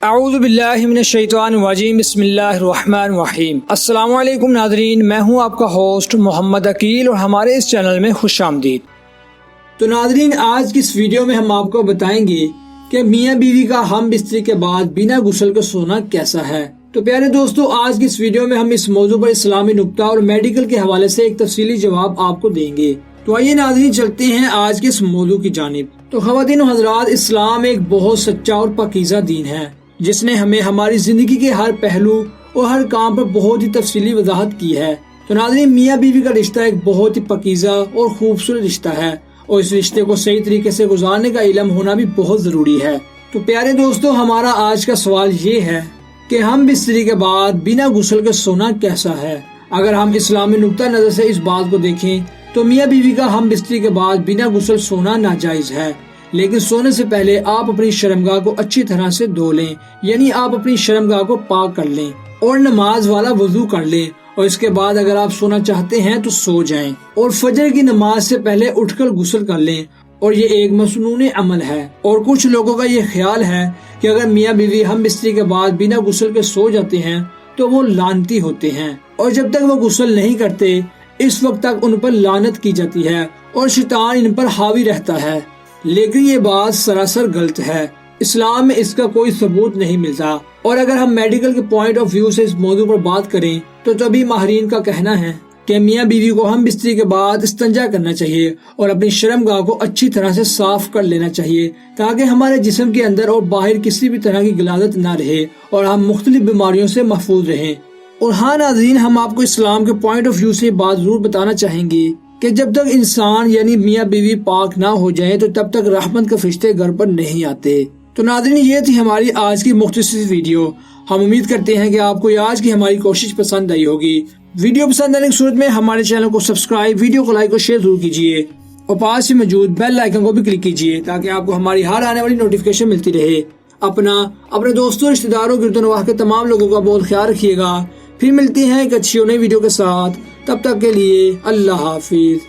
اعوذ باللہ من الشیطان الرجیم بسم اللہ الرحمن الرحیم۔ السلام علیکم ناظرین، میں ہوں آپ کا ہوسٹ محمد عقیل اور ہمارے اس چینل میں خوش آمدید۔ تو ناظرین، آج کی اس ویڈیو میں ہم آپ کو بتائیں گے کہ میاں بیوی کا ہم بستری کے بعد بنا غسل کے سونا کیسا ہے۔ تو پیارے دوستو، آج کی اس ویڈیو میں ہم اس موضوع پر اسلامی نکتہ اور میڈیکل کے حوالے سے ایک تفصیلی جواب آپ کو دیں گے۔ تو آئیے ناظرین، چلتے ہیں آج کے اس موضوع کی جانب۔ تو خواتین و حضرات، اسلام ایک بہت سچا اور پاکیزہ دین ہے جس نے ہمیں ہماری زندگی کے ہر پہلو اور ہر کام پر بہت ہی تفصیلی وضاحت کی ہے۔ تو ناظرین، میاں بیوی کا رشتہ ایک بہت ہی پاکیزہ اور خوبصورت رشتہ ہے اور اس رشتے کو صحیح طریقے سے گزارنے کا علم ہونا بھی بہت ضروری ہے۔ تو پیارے دوستو، ہمارا آج کا سوال یہ ہے کہ ہم بستری کے بعد بنا غسل کے سونا کیسا ہے۔ اگر ہم اسلامی نقطہ نظر سے اس بات کو دیکھیں تو میاں بیوی کا ہم بستری کے بعد بنا غسل سونا ناجائز ہے، لیکن سونے سے پہلے آپ اپنی شرمگاہ کو اچھی طرح سے دھو لیں، یعنی آپ اپنی شرمگاہ کو پاک کر لیں اور نماز والا وضو کر لیں، اور اس کے بعد اگر آپ سونا چاہتے ہیں تو سو جائیں اور فجر کی نماز سے پہلے اٹھ کر غسل کر لیں، اور یہ ایک مسنون عمل ہے۔ اور کچھ لوگوں کا یہ خیال ہے کہ اگر میاں بیوی ہم بستری کے بعد بنا غسل کے سو جاتے ہیں تو وہ لعنتی ہوتے ہیں، اور جب تک وہ غسل نہیں کرتے اس وقت تک ان پر لعنت کی جاتی ہے اور شیطان ان پر حاوی رہتا ہے۔ لیکن یہ بات سراسر غلط ہے، اسلام میں اس کا کوئی ثبوت نہیں ملتا، اور اگر ہم میڈیکل کے پوائنٹ آف ویو سے اس موضوع پر بات کریں تو طبی ماہرین کا کہنا ہے کہ میاں بیوی کو ہم بستری کے بعد استنجا کرنا چاہیے اور اپنی شرمگاہ کو اچھی طرح سے صاف کر لینا چاہیے تاکہ ہمارے جسم کے اندر اور باہر کسی بھی طرح کی غلاظت نہ رہے اور ہم مختلف بیماریوں سے محفوظ رہیں۔ اور ہاں ناظرین، ہم آپ کو اسلام کے پوائنٹ آف ویو سے بات ضرور بتانا چاہیں گے کہ جب تک انسان یعنی میاں بیوی پاک نہ ہو جائے تو تب تک رحمت کے فرشتے گھر پر نہیں آتے۔ تو ناظرین، یہ تھی ہماری آج کی مختصر ویڈیو۔ ہم امید کرتے ہیں کہ آپ کو آج کی ہماری کوشش پسند آئی ہوگی۔ ویڈیو پسند آنے کی صورت میں ہمارے چینل کو سبسکرائب، ویڈیو کو لائک اور شیئر ضرور کیجیے، اور پاس میں موجود بیل آئیکن کو بھی کلک کیجیے تاکہ آپ کو ہماری ہر آنے والی نوٹیفیکیشن ملتی رہے۔ اپنے دوستوں، رشتہ داروں، گرد و نواح کے تمام لوگوں کا بہت خیال رکھیے گا۔ پھر ملتے ہیں ایک اچھی اور نئی ویڈیو کے ساتھ، تب تک کے لیے اللہ حافظ۔